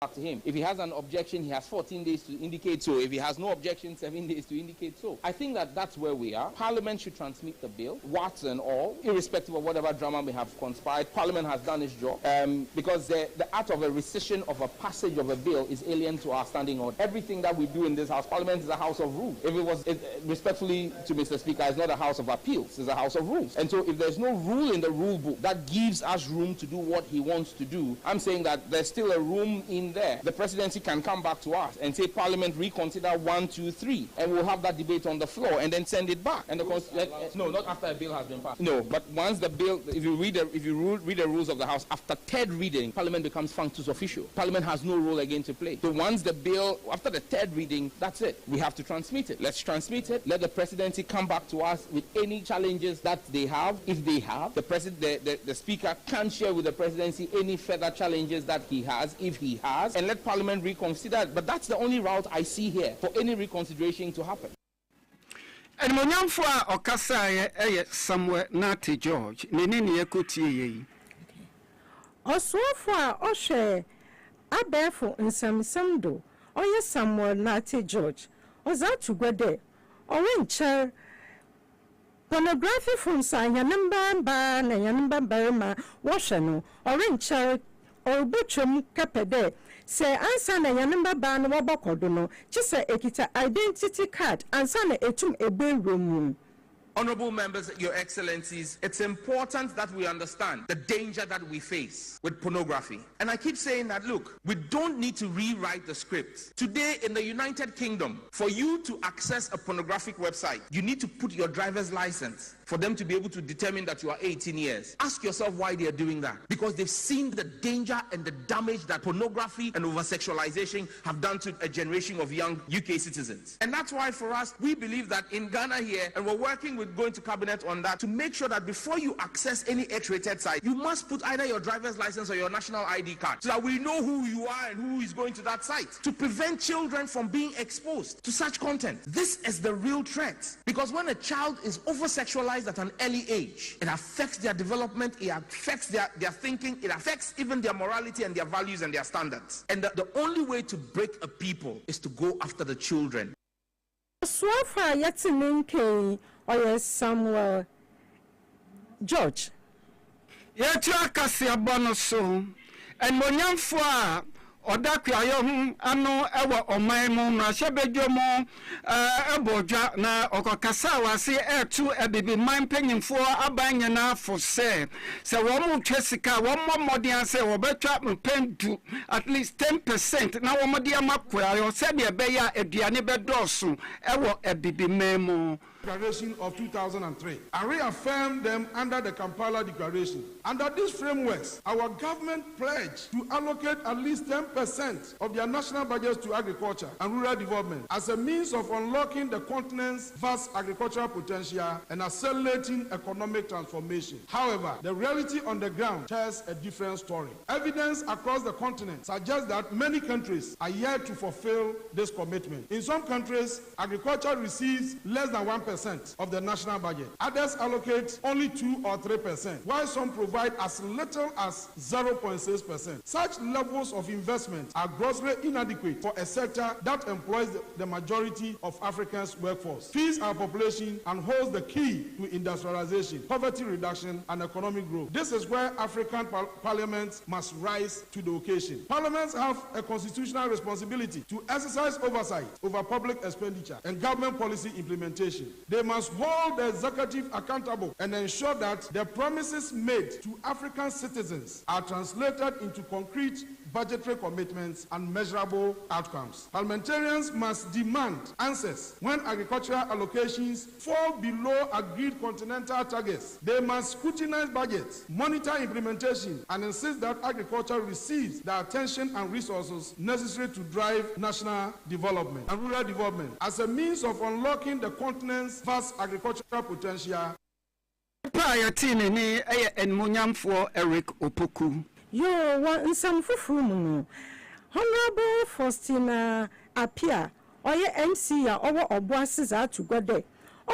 back to him. If he has an objection, he has 14 days to indicate so. If he has no objection, 7 days to indicate so. I think that that's where we are. Parliament should transmit the bill, warts and all, irrespective of whatever drama may have conspired. Parliament has done its job because the act of a rescission of a passage of a bill is alien to our standing order. Everything that we do in this house, Parliament is a house of rules. If it was, respectfully to Mr. Speaker, it's not a house of appeals, it's a house of rules. And so if there's no rule in the rule book that gives us room to do what he wants to do, I'm saying that there's still a room in there. The presidency can come back to us and say, Parliament, reconsider 1, 2, 3, and we'll have that debate on the floor and then send it back. And no, not after a bill has been passed. No, but once the bill, if you read the rules of the House, after third reading, Parliament becomes functus officio. Parliament has no role again to play. So once the bill, after the third reading, that's it. We have to transmit it. Let's transmit it. Let the presidency come back to us with any challenges that they have. If they have, the Speaker can share with the presidency any further challenges that he has, if he has, and let Parliament reconsider. But that's the only route I see here for any reconsideration to happen. And Monyamfwa Okasa somewhere Nati George, Nini Yakuti. Oswafwa Oshe Abefo in some Samdo, or yes, somewhere Nati George, or that to go there, or in chair. Pornography from Yanamba Ban and Yanamba Barama, Washano, or in chair, or Butchum Capede. Say answer na yanamba ban wabakodono just say ekita identity card answer na etum ebe room. Honorable members, Your Excellencies, it's important that we understand the danger that we face with pornography. And I keep saying that, look, we don't need to rewrite the script. Today in the United Kingdom, for you to access a pornographic website, you need to put your driver's license for them to be able to determine that you are 18 years. Ask yourself why they are doing that. Because they've seen the danger and the damage that pornography and over-sexualization have done to a generation of young UK citizens. And that's why for us, we believe that in Ghana here, and we're working with going to cabinet on that, to make sure that before you access any X-rated site, you must put either your driver's license or your national ID card so that we know who you are and who is going to that site, to prevent children from being exposed to such content. This is the real threat, because when a child is over-sexualized at an early age, it affects their development, it affects their thinking, it affects even their morality and their values and their standards. And the only way to break a people is to go after the children. Swafa Yatiminke or Samuel George. Yatuakasia bonoso and Monyamfwa Odakwa ano ewa omaimu na shebejomo eboja na okokasa si etu ebibi manpenyimfo abanya na fose se womu twesika womo modian se wobetwa mpendu at least 10% na womodi amakwa yo se de beya eduane bedoso ewo ebibi memo. Declaration of 2003 and reaffirmed them under the Kampala Declaration. Under these frameworks, our government pledged to allocate at least 10% of their national budgets to agriculture and rural development as a means of unlocking the continent's vast agricultural potential and accelerating economic transformation. However, the reality on the ground tells a different story. Evidence across the continent suggests that many countries are yet to fulfill this commitment. In some countries, agriculture receives less than 1% of the national budget. Others allocate only 2 or 3%, while some provide as little as 0.6%. Such levels of investment are grossly inadequate for a sector that employs the majority of Africa's workforce, feeds our population, and holds the key to industrialization, poverty reduction, and economic growth. This is where African parliaments must rise to the occasion. Parliaments have a constitutional responsibility to exercise oversight over public expenditure and government policy implementation. They must hold the executive accountable and ensure that the promises made to African citizens are translated into concrete budgetary commitments and measurable outcomes. Parliamentarians must demand answers when agricultural allocations fall below agreed continental targets. They must scrutinize budgets, monitor implementation, and insist that agriculture receives the attention and resources necessary to drive national development and rural development as a means of unlocking the continent's vast agricultural potential. Prior to ni and Monyamfwa Eric Opoku. Yo, one some fufumu. Honorable Faustina Apia, or your MC, or Obuasis are to go there.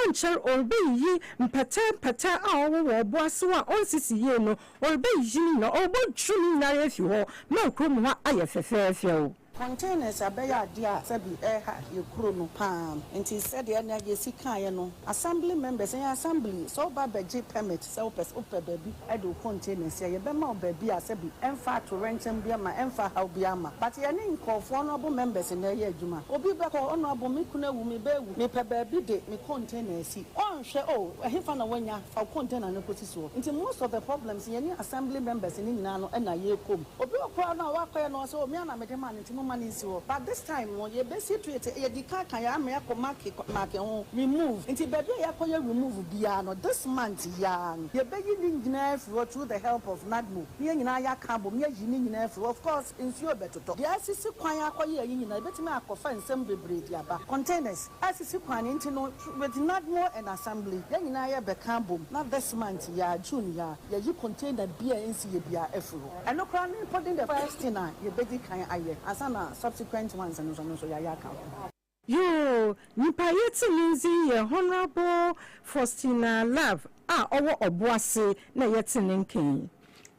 oncher obeyi mpata a owo oboaso a onsisi ye no obeyi na obotru na refi ho ma krom ha ayefefefe o containers abaya dia sabi ha yekuro no pam nti said ya na yesi kan no assembly members and assembly so ba beji permit so ope baby I do containers ya be ma baby asabi emfa to rentem bia ma emfa how bia ma but ya ni nkofo honorable members na ye adwuma obi be ko honorable me kuna wu me bewu me pe baby de me containers si on hwe o ehfa na wanya fa container no koti so nti most of the problems ya ni assembly members ni nyina no na ye kom obi okwa na wakoye no so me na me de man nti but this time when you basic to it you can ya me market remove into baby ya remove bia no this month ya you be nyina through the help of NADMO me nyina ya cabo me nyina of course ensure better the asisi kwan akoye nyina betimi akofa nsem bebre dia ba containers asisi kwan into no with NADMO and assembly ya nyina ya be cabo not this month ya June ya you container bia nsi ye bia efuro and no kran putting the first thing you be kan aye asana subsequent ones and so ya account. Yo, nipa yeti ninzi ye Honorable Faustina Love owo oboase na yeti ninkin.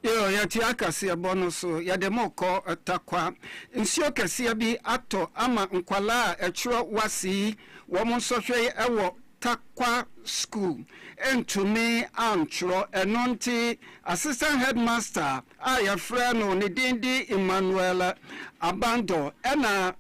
Yo yati akasi abono so yade moko takwa nsio kese bi ato ama nkwala etro wasi wo mo sohwe ewo takwa school entumi antro enonti assistant headmaster ayafreno ne dindi Emmanuel Abando ena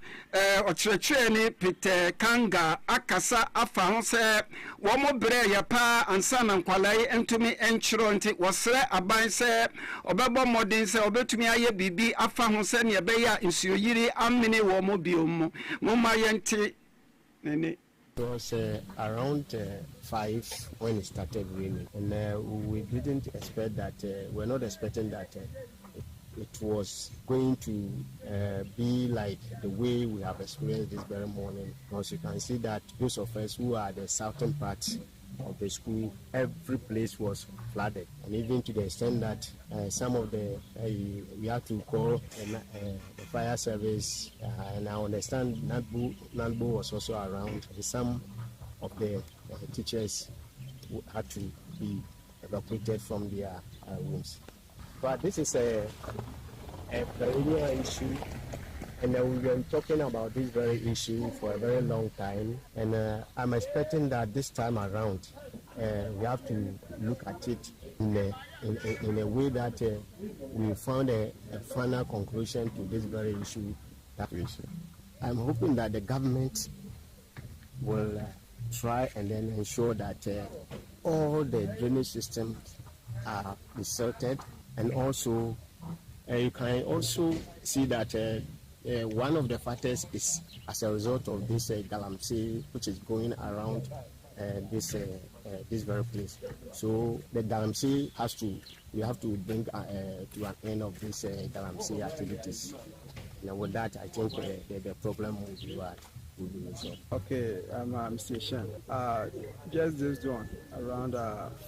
ochreche ni Peter Kanga akasa afa ho se wo mo bre ya pa ansa na nkwalai entumi enchro nti wosre aban se obebo modin se obetumi aye bibi afa ho se ne be ya nsuo yiri amene wo mo biom mo mayenti nene. It was around 5 when it started raining, and we didn't expect that. We're not expecting that it was going to be like the way we have experienced this very morning. Because you can see that those of us who are the southern part of the school, every place was flooded, and even to the extent that some of the we had to call the fire service, and I understand NADMO was also around. Some of the teachers had to be evacuated from their rooms. But this is a perennial issue, and we've been talking about this very issue for a very long time, and I'm expecting that this time around we have to look at it in a way that we found a final conclusion to this very issue. I'm hoping that the government will try and then ensure that all the drainage systems are resorted, and also you can also see that one of the factors is as a result of this galamsey which is going around this very place. So the galamsey we have to bring to an end of this galamsey activities. Now with that, I think the problem will be resolved. Okay, Mr. Shan. Just this one around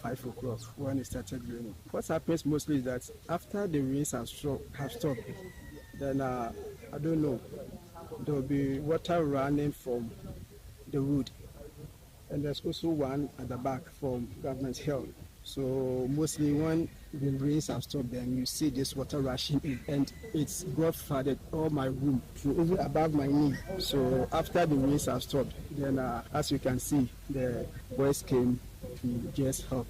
5 o'clock when it started raining. What happens mostly is that after the rains have stopped, then I don't know, there will be water running from the road, and there's also one at the back from Government Hill. So mostly when the rains have stopped, then you see this water rushing in, and it's got flooded all my room to even above my knee. So after the rains have stopped, then as you can see, the boys came to just help.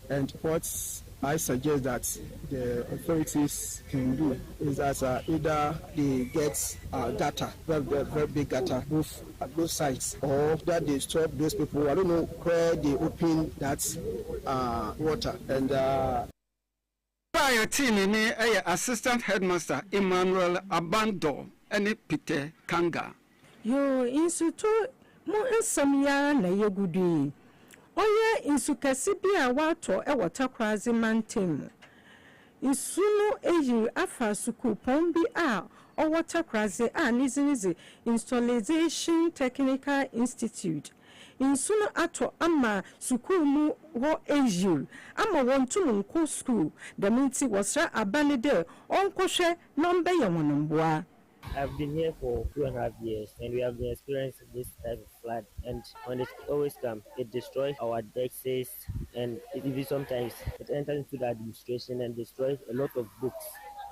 And what I suggest that the authorities can do is that either they get gutter, very big gutter, at both sides, or that they stop those people. I don't know where they open that water. And Prior to assistant headmaster Emmanuel Abando and Peter Kanga. Yo insuto mo nsam ya na yegudi. Oye insukasi bi a wato e watakrazi mantem. Insunu eyi afa sukupon bi a o watakrazi a nizinizi Installation Technical Institute. Insunu ato ama sukumu ho eyi ama wontu nko school da minti wasra abanide onkohwe nombe ye wonomboa. I've been here for 2.5 years, and we have been experiencing this type of flood. And when it always comes, it destroys our desks, and it even sometimes it enters into the administration and destroys a lot of books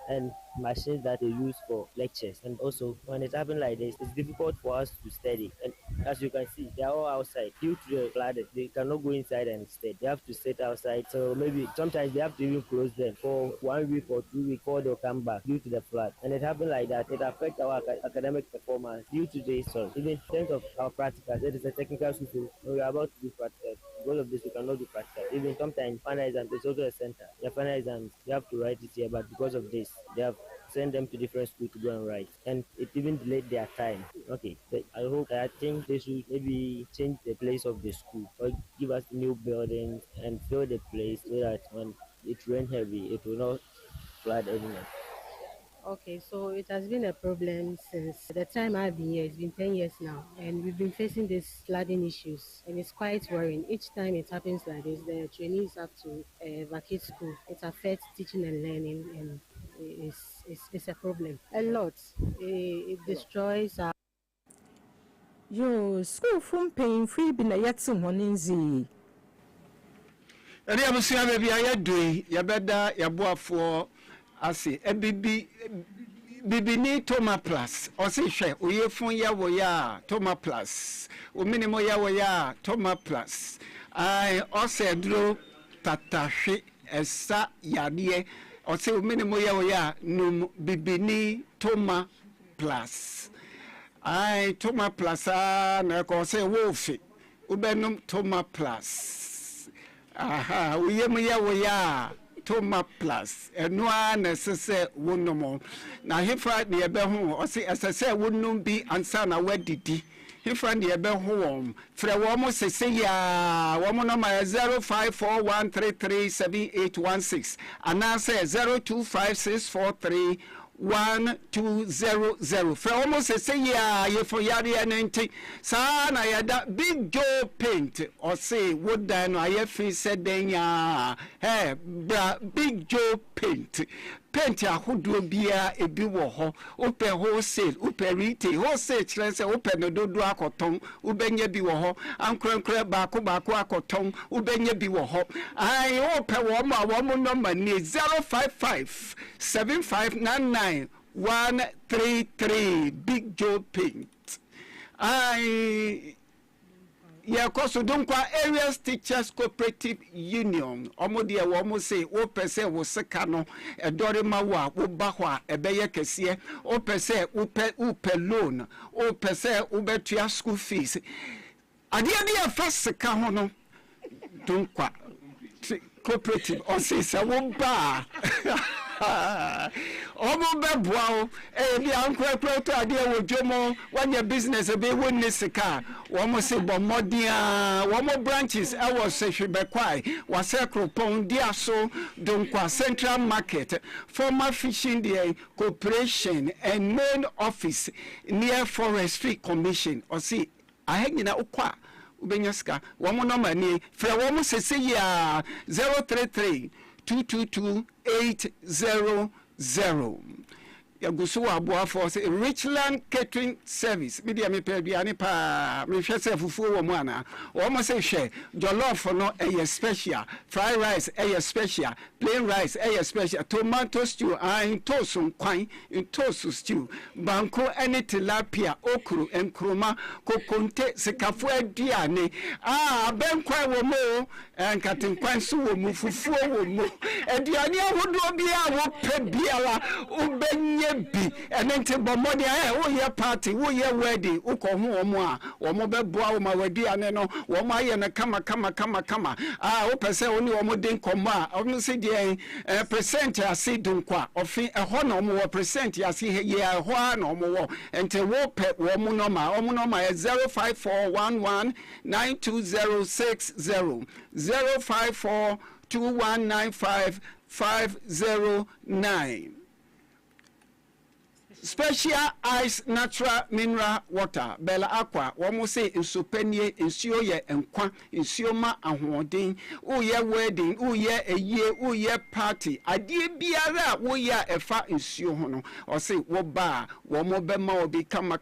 and machines that they use for lectures. And also, when it happens like this, it's difficult for us to study. And as you can see, they are all outside due to the flood. They cannot go inside and study. They have to sit outside. So maybe sometimes they have to even close them for 1 week or 2 weeks before they'll come back due to the flood. And it happened like that. It affects our academic performance due to this. So even in terms of our practicals, it is a technical school. So we are about to do practical. Because of this, we cannot do practical. Even sometimes final exams, there's also a center. The final exams, you have to write it here, but because of this, they have sent them to different schools to go and write, and it even delayed their time. Okay, but I think they should maybe change the place of the school or give us new buildings and fill the place so that when it rains heavy, it will not flood anymore. Okay, so it has been a problem since the time I've been here. It's been 10 years now, and we've been facing these flooding issues, and it's quite worrying. Each time it happens like this, the trainees have to vacate school. It affects teaching and learning, and it's a problem. A lot. It destroys our... Yo, school from paying free bin a yatsim one in Z. Eri abusia baby ayadui yabeda yaboafo ase bibini Toma Plus ose hwe oyefun ya wo ya Toma Plus o minimo ya wo ya Toma Plus ai ose duro tatahwe esa yade ose o minimo ya wo ya num bibini Toma Plus ai Toma Plus na ko se wo fi ubenum Toma Plus aha uyemu ya wo ya Toma Plus enwa na sese wonomo na hefa ne ebe ho o se sese wonum bi ansa na wadidi hefa ne ebe ho won frɛ wo mo sese ya wo mo no ma 0541337816 ana se 025643 1200 for almost a say yeah for yari and sa na yada Big Joe Paint or say wood dan I said then ya hey Big Joe Paint ahuduo bia ebi wo ho open wholesale open retail wholesale kire se open no dodo akoton ubenya bi wo ho ankrenkre baako akoton ubenya bi wo ho ai open wo ma wo mo number ni 055 7599 133 Big Joe Paint ai ya koso donkwa Areas Teachers Cooperative Union omodie wo mo say wo pese wo seka no edore ma wo ba ho a ebeye kese wo pese upe loan wo pese ubetua school fees ade ya fa seka ho no donkwa cooperative o say se wo ba omo beboa bi ankwekwe to ade wo dwomo wanya business be wonni sika wo mo se bomodia wo mo branches e wo se hwebekwai wa sekropon dia so donkwa Central Market former fishing the corporation and main office near Forestry Commission o see ahanyina ukwa ubenyaska wo mo no mani fra wo mo sese ya 033 222-800. Yagusu abua for say Richland Catering Service. Media me pe bia ni pa me hwe se fufu wo mu ana. Wo mo say hwe jollof no e special, fried rice e special, plain rice e special, tomato stew and tosun kwan, tosu stew, banko ene tilapia, okru enkroma, kokonte sekafo aduane. Benkwa wo mo enkatin kwan so wo mu fufu wo mu. Aduane ahodo bia wo pe biala ubenye bi enente bomodi wo ye party wo ye wedding uko hu omo a omo beboa wo ma wadi ane no wo ma ye na kama wo pese oni wo den komo a omo se de percent ase dunkwa ofi ho na omo wo percent ase ye ho a na omo wo ente wo pe wo mo no ma 0541192060 0542195509 special ice natural mineral water Bella Aqua womo say insopenie nsuo ye enkwa nsuo ma ahoden wo ye wedding wo ye eye wo ye party adie biara wo ye efa nsuo ho no o say wo ba womo be ma obi kama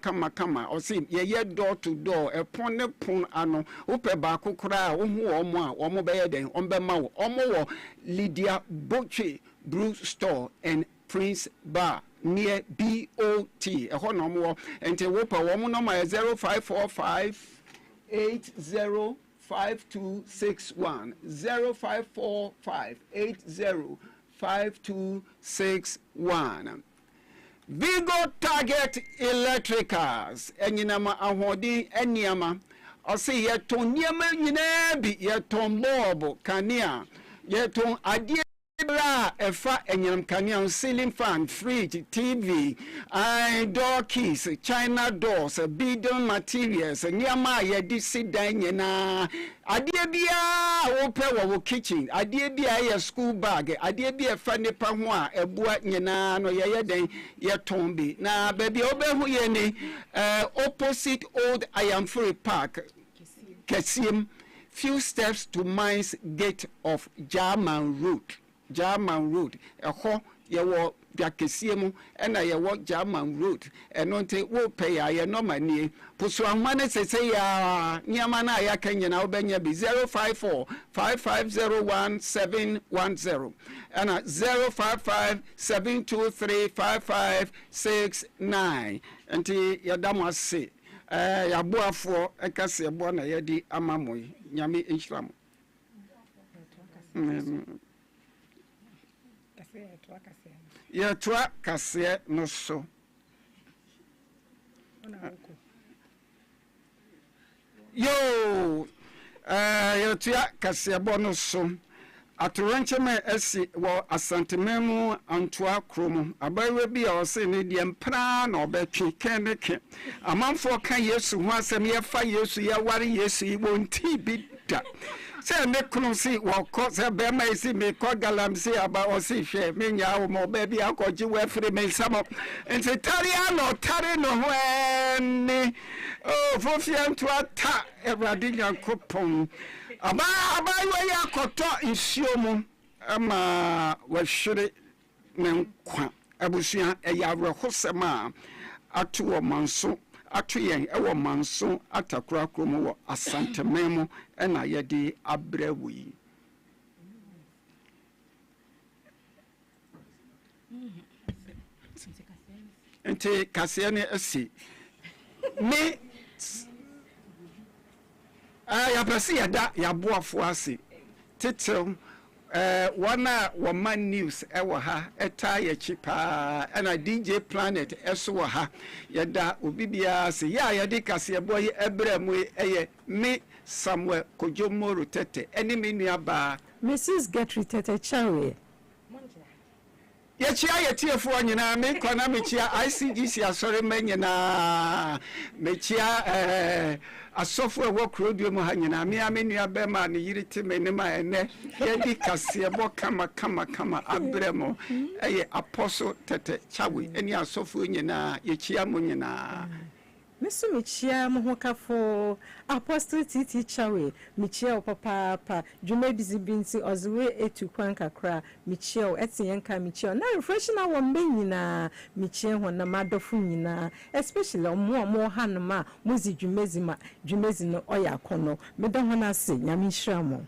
o say ye door to door epon ne pon ano wo pe ba kokora wo hu omo a womo be ye den on be ma wo omo wo Lydia Boche Brew Store and Prince Bar near BOT a honomo and te wopa woman number 0545 805261 0545 805261 Vigo Target Electricals enyinama ahodi eniama o se yeton niama nyina bi yeton bulb kanea yeton adie efa enyam kanea ceiling fan fridge TV door keys china doors building materials niama yedi sidan nyina adie bia wo pe wo kitchen adie bia ye school bag adie bia fa nipa ho a ebua nyina no ye den ye ton bi na baby obehu ye ni opposite old Ayamfuri Park Kesim few steps to Mines Gate of German Road eho ye wo biakesiemu ena ye wo German Road enonte wo pay ye no manie puso ahwane sese ya niama na ya kanyina obenya bi 054 5501710 ena 055 723 5569 enti yadamu ase yaboafo ekase ebo na yedi amamoy nyame enhiramu ya twa kase no so yo ya twa kase bo no so atorancheme esi wo asantememu antoa kromo abawe bi a ose ne die mpra na obetwe keneke amanfo ka Yesu ho asem ye fa Yesu ye ware Yesu ibo nti bi da se ne kunu si wo ko se be ma isi me ko galam si aba o si hwe me nya wo mo be bi akoji we free me samo nti tari ano tari no ho ni o fofia ntoa ta Ewrade Nyankopon aba we yakoto nsuo mu ama wahwere ne nkwa abusua eyawrehosem a atuo manso atoyen ewo manso atakura kromo wo asantememu ena yedi abrewi ente kase ne esi me ya pese yada ya boafo ase titel wana woman news ewo ha eta ya chipa na DJ Planet eso ha yada obibia se ya yade kase boy ebremu eye me Samuel Kojomoro Tete eni me nuaba Mrs. Getri Tete Chawe ya chia ya tiefo nyina me kwana me chia ICGC asore manyina me chia asofo ewo krodio mu hanyina me amenu be ma ne yiriti me ne ma ene yedi kase bo kama abremo eye Apostle Tete Chawe eni asofo nyina ye chia mu nyina Mesu michia muhokafo Apostle Titi Chawe michia papa Jume bizibinti ozwe etu kwanka kra michia etiyenka michia na refresh na wo nyina michia ho na madofu nyina especially omo hanuma muzi jumezi no oya kono medo ho na se nyame hira mo